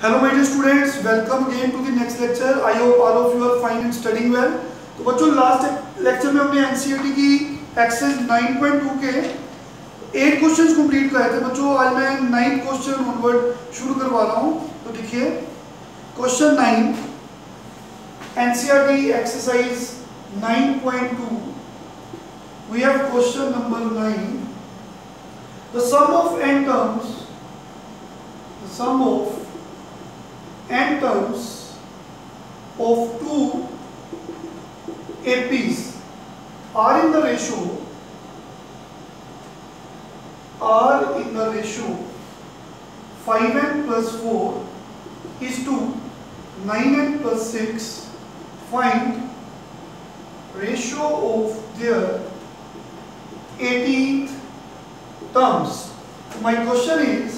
Hello my dear students, welcome again to the next lecture. I hope all of you are fine and studying well. तो बच्चों last lecture में हमने NCERT की exercise 9.2 के 8 questions complete कराए थे बच्चों. आज मैं 9th क्वेश्चन ऑनवर्ड शुरू करवा रहा हूँ. तो देखिए question 9 NCERT exercise 9.2. We have question number 9. The sum of n terms of two APs are in the ratio 5n plus 4 is to 9n plus 6. Find ratio of their 18th terms. My question is,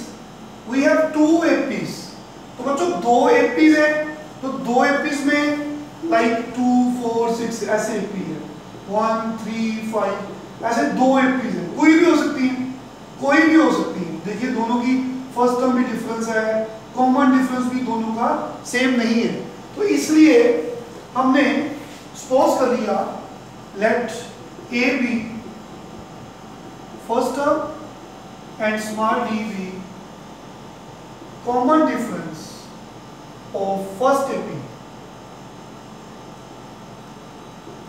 we have two APs. तो बच्चों दो APs है, तो दो APs में like 2, 4, 6 ऐसे AP है, 1, 3, 5 ऐसे दो APs है. कोई भी हो सकती है. देखिए दोनों की फर्स्ट टर्म भी डिफरेंस है, कॉमन डिफरेंस भी दोनों का सेम नहीं है. तो इसलिए हमने सपोज कर लिया let A B first term and small d B common difference of first AP.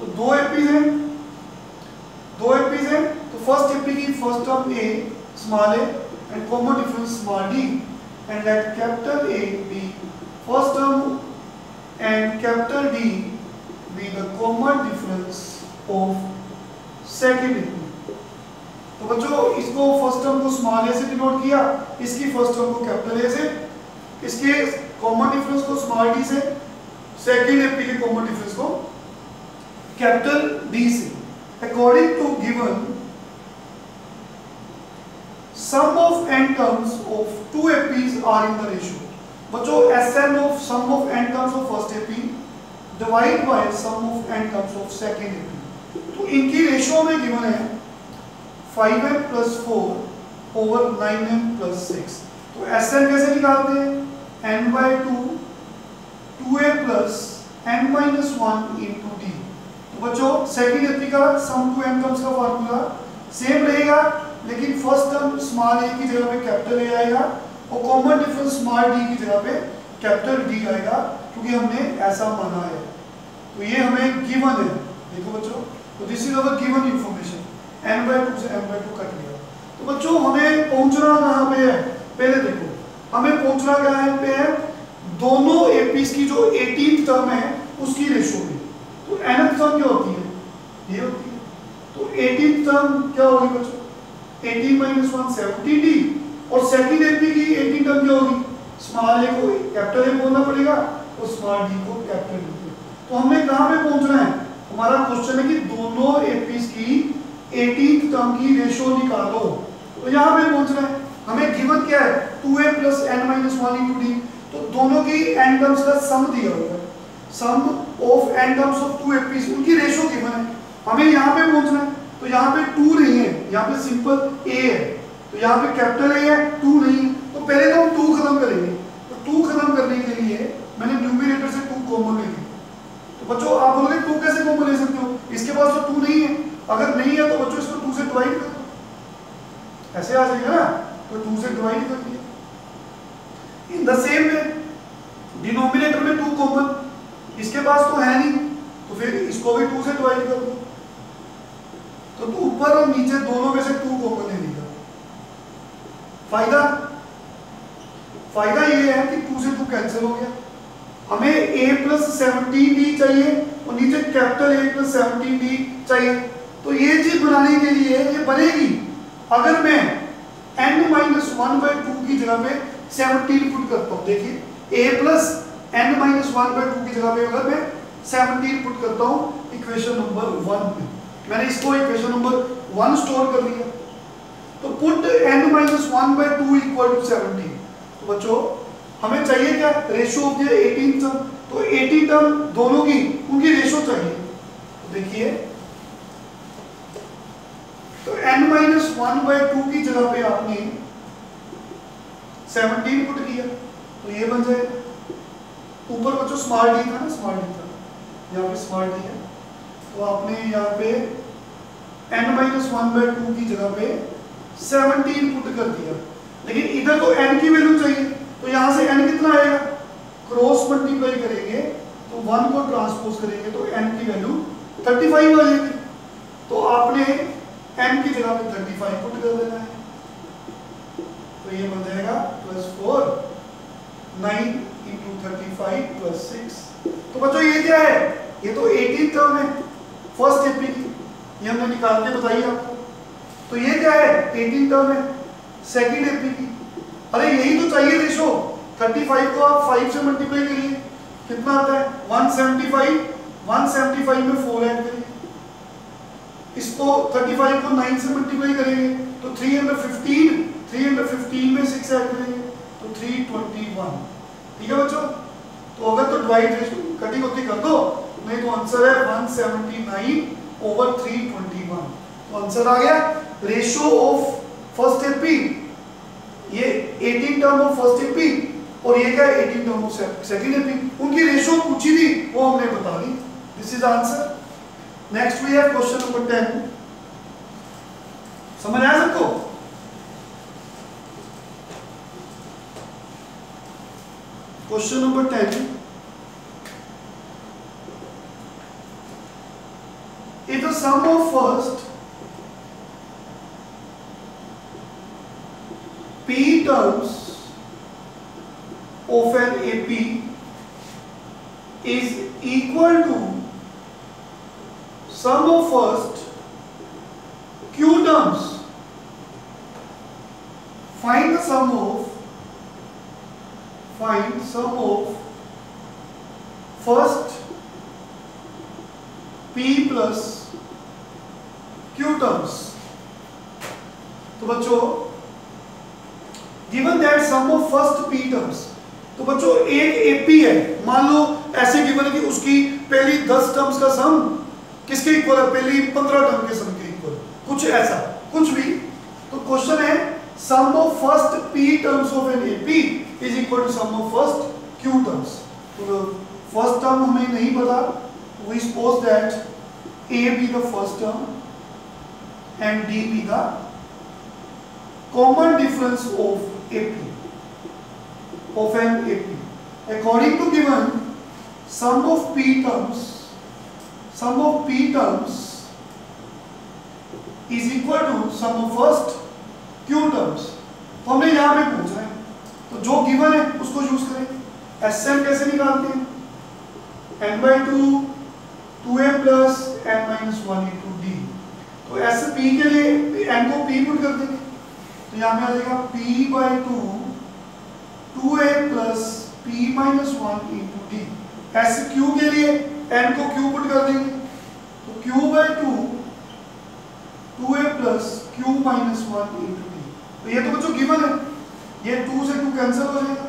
तो दो APs हैं, तो फर्स्ट AP की first term A small a and common difference small d, and let capital A be first term and capital D be the common difference of second AP. तो बच्चों इसको first term को small a से denote किया, इसकी first term को capital A से, इसके कॉमन डिफरेंस को स्मॉल डी से, सेकंड एपी के कॉमन डिफरेंस को कैपिटल डी से. According to given sum of n terms of two APs are in the ratio. बच्चों S n of sum of n terms of first AP divide by sum of n terms of second AP. तो इनकी ratio में given है 5n plus 4 over 9n plus 6. तो SN कैसे निकालते हैं? n by 2 2a plus n minus 1 into d. तो बच्चों सेकंड एपी का सम टू n टर्म्स का फार्मूला सेम रहेगा, लेकिन फर्स्ट टर्म स्मॉल a की जगह पे कैपिटल A आएगा और कॉमन डिफरेंस स्मॉल d की जगह पे कैपिटल D आएगा, क्योंकि हमने ऐसा माना है. तो ये हमें गिवन है. देखो बच्चों, तो this is our given information. n by 2 से n by 2 कट गया. तो बच्चों हमें पहुंचना कहाँ पे है? पहले देखो हमें पहुंचना कहाँ पे है? दोनों एपीज की जो 18th टर्म है उसकी रेशियो में. तो nth टर्म क्या होती है? ये होती है. तो 18th टर्म क्या होगी बच्चों? 18 minus 1 17d. और सेकंड एपी की 18th टर्म क्या होगी? स्मॉल ए को कैपिटल ए बोलना पड़ेगा और स्मॉल डी को कैपिटल डी. तो हमें कहाँ पे पहुंचना है? हमारा क्वेश्चन है कि दोनों एपीज की 18th टर्म की रेशियो निकालो. तो यहाँ पे पहुंचना है. हमें गिवन क्या है? 2a plus n minus 1 into d. तो दोनों की n टर्म्स का सम दिया हुआ है. Sum of n terms of two APs, उनकी रेशियो गिवन है. हमें यहाँ पे पहुंचना है. तो यहाँ पे 2 नहीं है, यहाँ पे सिंपल a है. तो यहाँ पे कैपिटल A है, 2 नहीं है. तो पहले तो हम 2 खत्म करेंगे. तो 2 खत्म करने के लिए मैंने न्यूमरेटर से 2 कॉमन ले लिया. तो बच्चों आप बोलोगे 2 कैसे कॉमन ले सकते हो? इसके पास तो 2 नहीं है. अगर नहीं है तो बच्चों इसको 2 से डिवाइड कर दो, ऐसे आ जाएगा ना. तो 2 से डिवाइड कर दिया. In the same way denominator में 2 कॉमन, इसके पास तो है नहीं, तो फिर इसको भी 2 से डिवाइड कर दो. तो ऊपर और नीचे दोनों में से 2 कॉमन ले लिया. फायदा ये है कि 2 से 2 कैंसिल हो गया. हमें a plus 17d चाहिए और नीचे कैपिटल A plus 17d चाहिए. तो ये चीज बनाने के लिए ये बनेगी अगर मैं n minus 1 by 2 की जगह पे 17 पुट करता हूँ. देखिए a plus n minus 1 by 2 की जगह पे अगर मैं 17 पुट करता हूँ इक्वेशन नंबर 1 में, मैंने इसको इक्वेशन नंबर 1 स्टोर कर लिया. तो put n minus 1 by 2 equal to 17. तो बच्चों हमें चाहिए क्या? Ratio of the 18th term. तो 18 टर्म दोनों की उनकी रेशियो चाहिए. तो देखिए तो n-1/2 की जगह पे आपने 17 पुट किया, तो ये बन जाएगा। ऊपर बच्चों स्मॉल डी था ना, स्मॉल डी था, यहाँ पे स्मॉल डी है, तो आपने यहाँ पे n-1/2 की जगह पे 17 पुट कर दिया। लेकिन इधर तो n की वैल्यू चाहिए, तो यहाँ से n कितना आएगा, क्रॉस मल्टीप्लाई करेंगे तो 1 को ट्रांसपोज करेंगे तो n की वैल्यू 35 आ जाएगी। तो आपने n की जगह पे 35 पुट कर देना है, तो ये बन जाएगा +4 9 × 35 + 6। तो बच्चों ये क्या है, ये तो 18 टर्म है फर्स्ट एपी की, ये हमने निकाल के बताई आपको। तो ये क्या है, 18 टर्म है सेकंड एपी की। अरे यही तो चाहिए रेशो, 35 को आप 5 से मल्टीप्लाई करिए, कितना आता है 175, 175 में 4 ऐड करिए, इसको 35 को 9 से मल्टीप्लाई करेंगे तो 315, 315 में 6 ऐड करेंगे तो 321। ठीक है बच्चों, तो अगर तो डिवाइड रेशो कटिंग होती कर दो, नहीं तो आंसर है 179/321। तो आंसर आ गया रेशो ऑफ फर्स्ट एपी, ये 18 टर्म ऑफ फर्स्ट एपी और ये क्या है 18 टर्म ऑफ सेकंड एपी, उनकी रेशो पूछी थी वो हमने बता दी। This is answer. Next we have question number 10। समझ आया सबको? Question number 10, if the sum of first p terms of an AP is equal to sum of first q terms, find sum of first p plus q terms। तो बच्चों given that sum of first p terms, तो बच्चों एक AP है, मान लो ऐसे given है कि उसकी पहली 10 टर्म्स का सम किसके इक्वल है, पहली 15 टर्म के सम के इक्वल, कुछ ऐसा कुछ भी। तो क्वेश्चन है sum of first p terms of an AP is equal to sum of first q terms. तो फर्स्ट टर्म हमें नहीं पता, we suppose that A be the first term and D be the common difference of AP, of an AP. According to given, sum of p terms is equal to sum of first q terms। तो हमने यहाँ पे पूछा है, तो जो given है उसको यूज करें। SN कैसे निकालते हैं, n/2 2a plus n-1 into d। तो ऐसे p के लिए n को p पुट कर देंगे, तो यहाँ में आ जाएगा p/2 2a plus p-1 into d। ऐसे q के लिए n को q पुट कर देंगे, तो q/2 2a plus q-1 into d। तो ये तो बच्चों गिवन है, ये 2 से 2 कैंसिल हो जाएगा,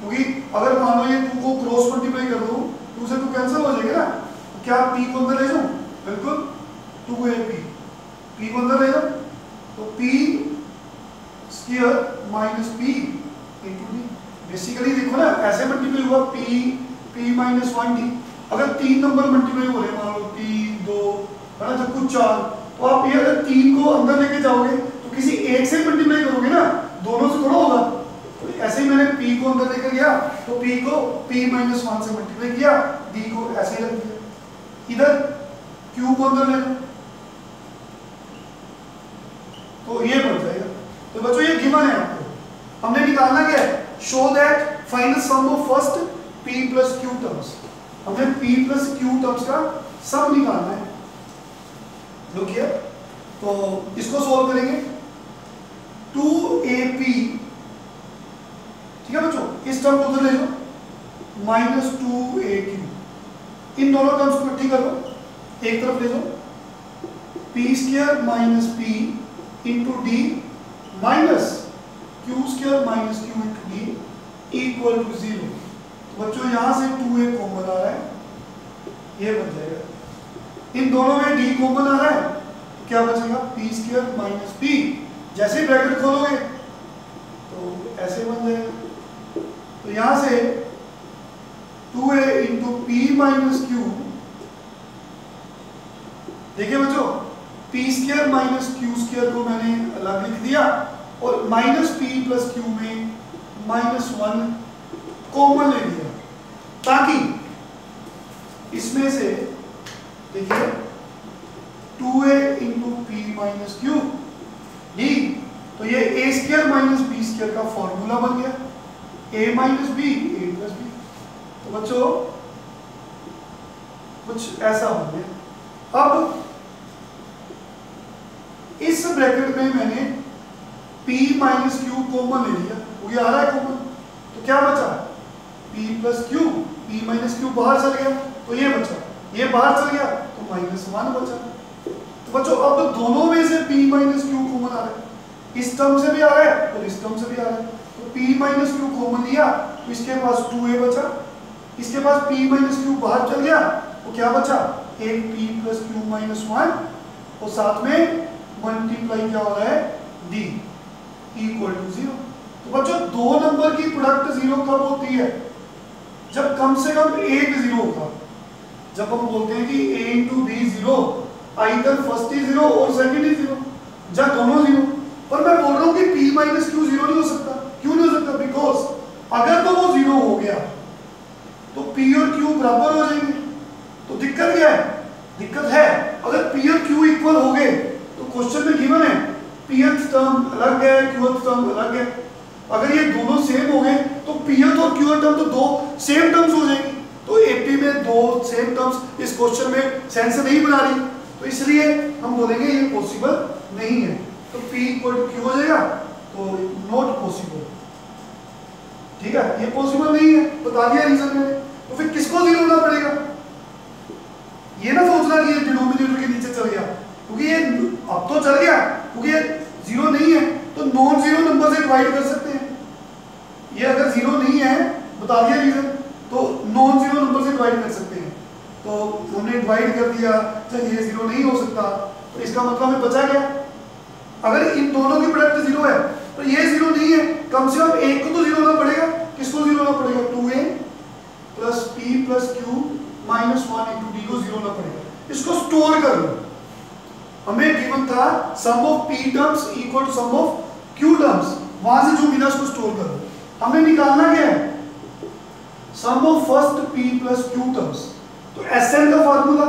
क्योंकि अगर मान लो ये 2 को क्रॉस मल्टीप्लाई कर दो 2 से 2 कैंसिल हो जाएगा ना, क्या p को अंदर ले जाऊं, बिल्कुल 2ab p को अंदर ले जाओ, तो p square minus p into d। Basically देखो ना ऐसे मल्टीप्लाई हुआ p-1 d। अगर 3 नंबर मल्टीप्लाई हो रहे मान लो 3 2 है ना, जब कुछ 4, तो आप ये अगर 3 को अंदर लेके जाओगे तो किसी एक से मल्टीप्लाई करोगे ना, दोनों से थोड़ा होगा। तो ऐसे ही मैंने p को अंदर लेकर गया तो p को p-1 से मल्टीप्लाई किया, d को ऐसे ही रख दिया, इधर q को अंदर ले लो, तो ये बन जाएगा। तो बच्चों ये गिवन है, आपको हमने निकालना क्या है, show that find the sum of first p plus q terms. हमें p plus q टर्म्स का सम निकालना है। लुक हियर, तो इसको सोल्व करेंगे 2ap, ठीक है बच्चों, इस टर्म को उधर ले लो -2aq, इन दोनों टर्म्स को इकट्ठी करो, एक तरफ ले जाओ, p² minus p into D minus q² minus q into D equal to 0। तो बच्चों यहां से 2a कॉमन आ रहा है, ये बन जाएगा। इन दोनों में d कॉमन आ रहा है तो क्या बचेगा, p² माइनस p। जैसे ही ब्रैकेट खोलोगे तो ऐसे बन जाएगा, यहां से 2a into P minus Q, देखिए बच्चों P square minus Q square को मैंने अलग लिख दिया और माइनस पी प्लस क्यू में -1 कॉमन ले लिया, ताकि इसमें से देखिए 2a into P minus Q D, तो ये A square minus B square का फॉर्मूला बन गया, a minus B A plus B. तो बच्चों कुछ ऐसा हो गया। अब इस ब्रैकेट में मैंने p माइनस क्यू कॉमन ले लिया, वो ये आ रहा है कॉमन, तो क्या बचा p plus Q, p minus Q बाहर चल गया तो ये बचा, ये बाहर चल गया तो -1 बचा। तो बच्चों अब दोनों में से p माइनस क्यू कॉमन आ रहा है, इस टर्म से भी आ रहा है और इस टर्म से भी आ रहा है, तो p माइनस क्यू कॉमन लिया तो इसके पास 2a बचा, इसके पास p माइनस क्यू बाहर चल गया तो क्या बचा, एक p प्लस क्यू माइनस 1 और साथ में मल्टीप्लाई क्या हो रहा है d इक्वल टू 0। तो बच्चों दो नंबर की प्रोडक्ट 0 कब होती है, जब कम से कम एक 0 होगा। जब हम बोलते हैं कि a into b 0, either first ही 0 और सेकंड ही 0, जब दोनों 0। पर मैं बोल रहा हूं कि p माइनस क्यू 0 नहीं हो सकता। क्यों नहीं हो सकता, बिकॉज अगर तो वो 0 हो गया तो p और q बराबर हो जाएंगे। तो दिक्कत क्या है, दिक्कत है अगर p और q इक्वल हो गए तो क्वेश्चन में गिवन है pth टर्म अलग है, qth टर्म अलग है। अगर ये दोनों सेम हो गए तो pth और qth टर्म तो दो सेम टर्म्स हो जाएंगी, तो AP में दो सेम टर्म्स इस क्वेश्चन में सेंस नहीं बना रही, तो इसलिए हम बोलेंगे ये पॉसिबल नहीं है। तो p इक्वल टू q हो जाएगा, तो नॉट पॉसिबल। ठीक है, ये पॉसिबल नहीं है, बता दिया रीजन मैंने। तो फिर किसको 0 होना पड़ेगा, ये ना सोचना कि ये डिनोमिनेटर के नीचे चल गया, क्योंकि ये अब तो चल गया, क्योंकि ये 0 नहीं है तो नॉन 0 नंबर से डिवाइड कर सकते हैं। ये अगर 0 नहीं है, बता दिया रीजन, तो नॉन 0 नंबर से डिवाइड कर सकते हैं। तो हमने डिवाइड कर दिया, चल ये 0 नहीं हो सकता, तो इसका मतलब हमें बचा क्या, अगर इन दोनों की प्रोडक्ट 0 है तो ये 0 नहीं है, कम से कम एक को तो 0 होना पड़ेगा। किसको 0 होना पड़ेगा, 2a plus p plus q minus 1 into D को 0 होना पड़ेगा। इसको स्टोर कर लो, हमें गिवन था sum of p terms equal to sum of q terms, वहां से जो मिला उसको स्टोर कर लो। हमें निकालना क्या है, sum of first p plus q terms. तो Sn का फार्मूला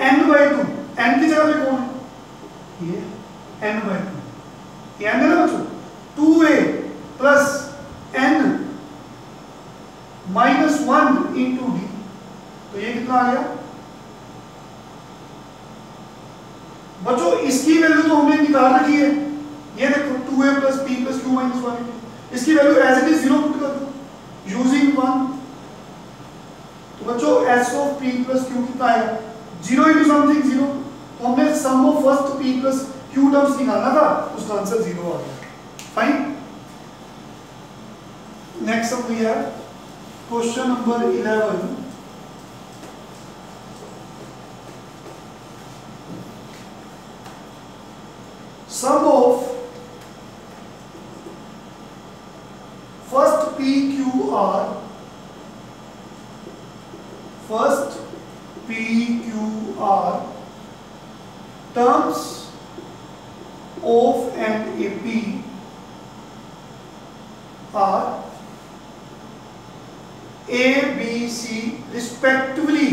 n/2, n की जगह पे कौन है, ये n/2, ये n है ना बच्चों, 2a plus n minus 1 into D, तो ये कितना आ गया बच्चों, इसकी वैल्यू तो हमने निकाल रखी है, ये देखो 2a plus p plus q minus 1, इसकी value as it is 0 put कर दो यूजिंग 1। तो बच्चों s of p plus q कितना आएगा, 0 इंटू समथिंग 0, तो हमने sum of first p plus q terms निकालना था, उसका आंसर 0 आ गया। Fine, next sum we have question number 11। Sum of first PQR terms of an AP are A, B, C respectively.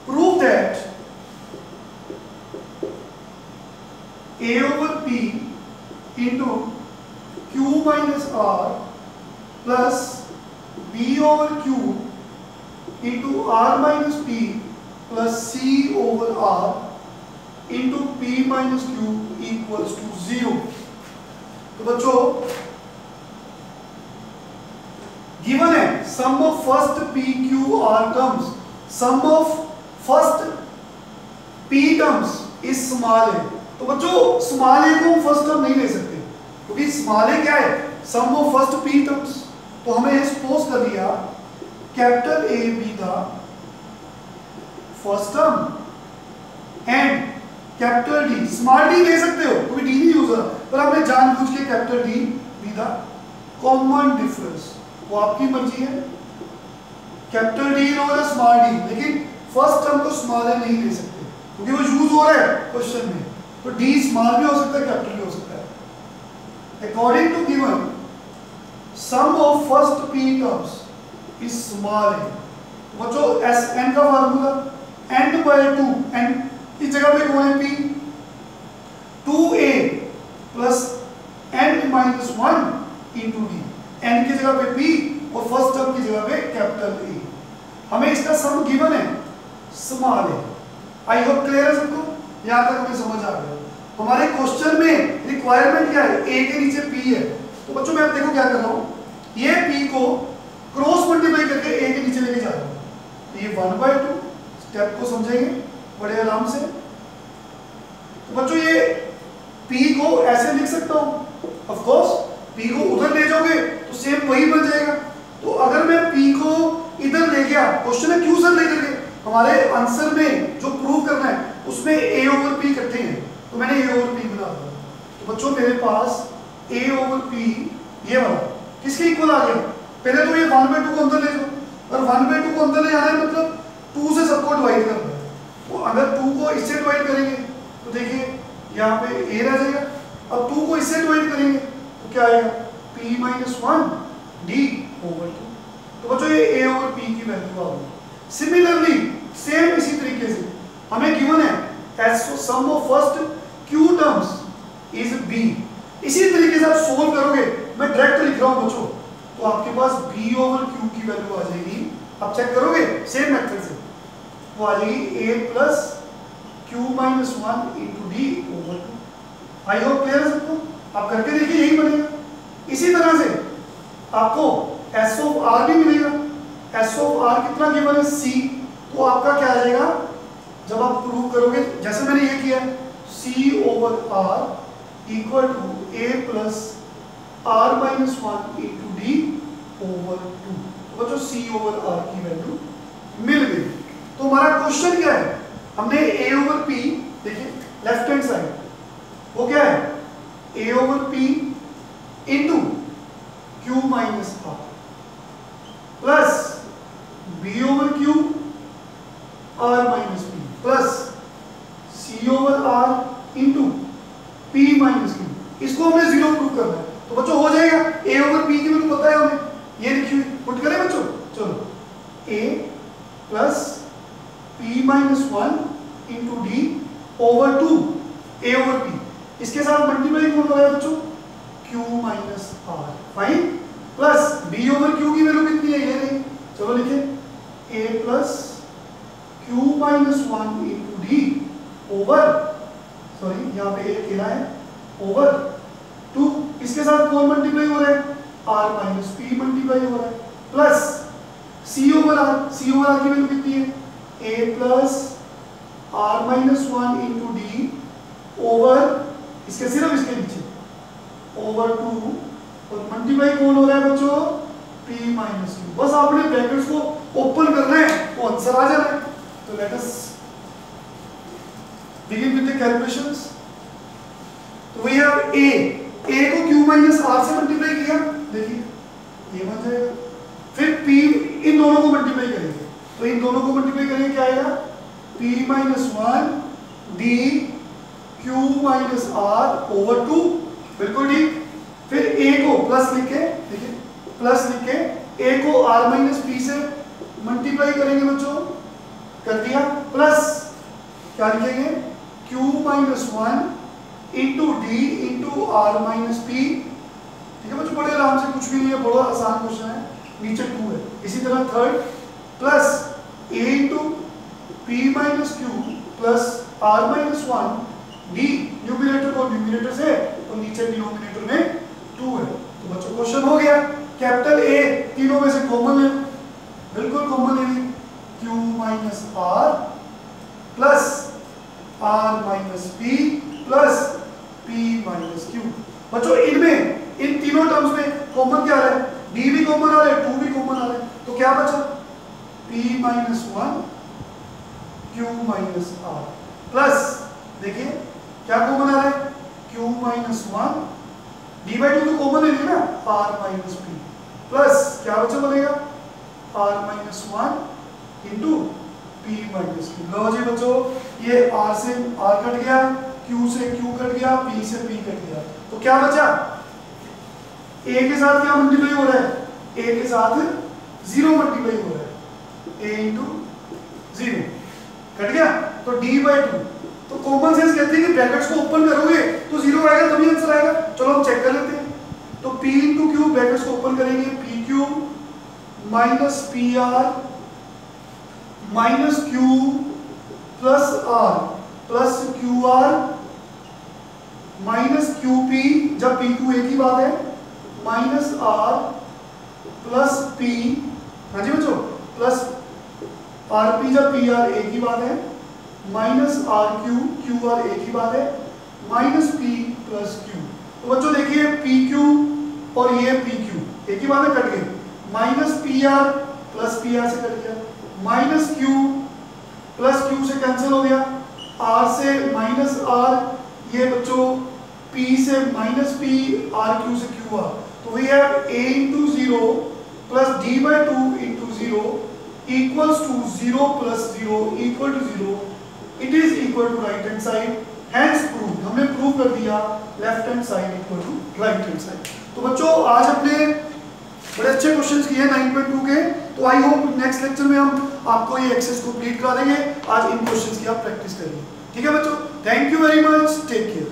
Prove that A over P into Q minus R plus B over Q into R minus P plus C over R into P minus Q equals to 0. तो बच्चों given है sum of first P Q R terms, sum of first P terms is small है। तो बच्चों small ए को हम first term नहीं ले सकते, क्योंकि स्मॉल ए क्या है, sum of first p terms. तो हमें सपोज कर लिया capital A be the first term and capital D, small D ले सकते हो क्योंकि डी नहीं यूज हो रहा, पर हमने जानबूझ के capital D be the common difference. वो आपकी मर्जी है, कैपिटल डी लो या स्मॉल डी, लेकिन फर्स्ट टर्म को स्मॉल ए नहीं ले सकते क्योंकि वो यूज हो रहा है क्वेश्चन में। तो डी स्मॉल भी हो सकता है, कैपिटल भी हो सकता है। According to given sum of first p terms is small a. बच्चों एस एन का फार्मूला एन बाय 2, एन इस जगह पे कौन है p, 2a plus n minus 1 into d, n की जगह पे p और फर्स्ट टर्म की जगह पे कैपिटल ए। हमें इसका सम गिवन है स्मॉल है। आई होप क्लियर है सबको, यहां तक हमें समझ आ गया। हमारे क्वेश्चन में रिक्वायरमेंट क्या है, a के नीचे p है। तो बच्चों मैं देखो क्या कर रहा हूं, ये p को क्रॉस मल्टीप्लाई करके a के नीचे लेके जा रहा हूं। तो ये 1/2 स्टेप को समझेंगे बड़े आराम से। तो बच्चों ये p को ऐसे लिख सकता हूं, ऑफ कोर्स p को उधर ले जाओगे तो सेम वही बन जाएगा। तो अगर मैं p को इधर ले गया, क्वेश्चन है क्यों सर लेकर गए, हमारे आंसर में जो प्रूव करना है उसमें a ओवर p इकट्ठे हैं, तो मैंने a ओवर p बना दिया। तो बच्चों मेरे पास a ओवर p ये वाला किसके इक्वल आ गया, पहले तो ये 1/2 को अंदर ले जाओ, और 1/2 को अंदर ले जाना है मतलब 2 से सबको डिवाइड करना है। तो अगर 2 को इससे डिवाइड करेंगे तो देखिए यहाँ पे a रह जाएगा, अब 2 को इससे डिवाइड करेंगे तो क्या आएगा p माइनस 1 d ओवर 2। तो बच्चों ये a ओवर p की वैल्यू आ गई। सिमिलरली सेम इसी तरीके से हमें गिवन है S sum of first q terms is b। इसी तरीके से आप सोल्व करोगे, मैं डायरेक्ट लिख रहा हूं बच्चों, तो आपके पास b ओवर q की वैल्यू आ जाएगी। आप चेक करोगे सेम मेथड से, वो आ जाएगी a plus q minus 1 into D over 2। I hope clear है सबको, आप करके देखिए यही बनेगा। इसी तरह से आपको एस ऑफ आर भी मिलेगा। एस ऑफ आर कितना गिवन है c, तो आपका क्या आ जाएगा जब आप प्रूव करोगे, जैसे मैंने ये किया c over r equal to a plus r minus 1 into D over 2। तो बच्चों c ओवर r की वैल्यू मिल गई। तो हमारा क्वेश्चन क्या है, हमने a ओवर p, देखिए लेफ्ट हैंड साइड वो क्या है a over p into q minus r plus b over q r minus p plus c over r into p minus q, इसको हमने जीरो प्रूव करना है। तो बच्चों हो जाएगा a ओवर p की वैल्यू पता है हमें, ये लिखी हुई पुट करें बच्चों, चलो a plus p minus 1 into D over 2 a over p, इसके साथ मल्टीप्लाई कौन हो रहा है बच्चों q minus r, fine, plus b over q की वैल्यू कितनी है ये नहीं, चलो लिखें a plus q minus 1 into D over, sorry यहाँ पे a अकेला है, ओवर 2, इसके साथ कौन मल्टीप्लाई हो रहा है r माइनस p मल्टीप्लाई हो रहा है, प्लस c ओवर r की वैल्यू कितनी है a plus r minus 1 into D over, इसके सिर्फ इसके नीचे ओवर 2, और मल्टीप्लाई कौन हो रहा है बच्चों p माइनस q। बस आपने ब्रैकेट्स को ओपन करना है वो आंसर आ जाना है। तो let us begin with the calculations. तो वी हैव a को q माइनस r से मल्टीप्लाई किया, देखिए ये बन जाएगा, फिर p इन दोनों को मल्टीप्लाई करेंगे, तो इन दोनों को मल्टीप्लाई करेंगे क्या आएगा p minus 1 d q minus r over 2, बिल्कुल ठीक। फिर a को प्लस लिख के, देखिए प्लस लिख के a को r माइनस p से मल्टीप्लाई करेंगे बच्चों, कर दिया, प्लस क्या लिखेंगे q minus 1 into D into r minus p। ठीक है बच्चों, बड़े आराम से, कुछ भी नहीं है, बड़ा आसान क्वेश्चन है, नीचे 2 है। इसी तरह third plus a into p minus q plus r minus 1 D, numerator को न्यूमिनेटर से और नीचे डिनोमिनेटर में 2 है। तो बच्चों क्वेश्चन हो गया, कैपिटल A तीनों में से कॉमन ले, बिल्कुल कॉमन ले ली, q minus r plus r minus p plus p minus q। बच्चों इनमें इन तीनों टर्म्स में कॉमन क्या आ रहा है, d भी कॉमन आ रहा है, 2 भी कॉमन आ रहा है, तो क्या बचा p minus 1 q minus r plus, देखिए क्या कॉमन आ रहा है q माइनस 1 d बाई 2 तो कॉमन है ना, r माइनस p प्लस क्या बचा बनेगा r minus 1 into p minus q। लो जी बच्चों, ये r से r कट गया, q से q कट गया, p से p कट गया, तो क्या बचा? a के साथ क्या मल्टीप्लाई हो रहा है? a के साथ 0 मल्टीप्लाई हो रहा है, a इंटू 0 कट गया, तो d/2। तो कॉमन सेंस कहती है कि ब्रैकेट्स को ओपन करोगे तो 0 आएगा तभी आंसर आएगा। चलो हम चेक कर लेते हैं। तो p इंटू क्यू, ब्रैकेट्स को ओपन करेंगे, P Q minus P R minus Q plus R plus Q R minus Q P, जब पी क्यू एक ही बात है, माइनस आर प्लस पी, हाँ जी बच्चों, प्लस आर पी, जब पी आर एक ही बात है, minus R Q, Q R एक ही बात है, माइनस पी प्लस क्यू। तो बच्चों देखिए पी क्यू और ये पी क्यू एक ही बात है, कट गए, minus P are plus P R से कट गया, माइनस क्यू प्लस क्यू से कैंसिल हो गया, आर से माइनस आर, ये बच्चों पी से माइनस पी, आर क्यू से क्यू आर। तो we have a into 0 plus d/2 into 0 equals to 0 plus 0 equal to 0। It is equal to right hand side, hence prove, हमने prove कर दिया left hand side equal to right hand side. तो बच्चों आज अपने बड़े अच्छे क्वेश्चंस किए 9.2 के। तो आई होप नेक्स्ट लेक्चर में हम आपको ये एक्सरसाइज कंप्लीट करा देंगे। आज इन क्वेश्चंस की आप प्रैक्टिस करिए, ठीक है बच्चों। Thank you very much, take care.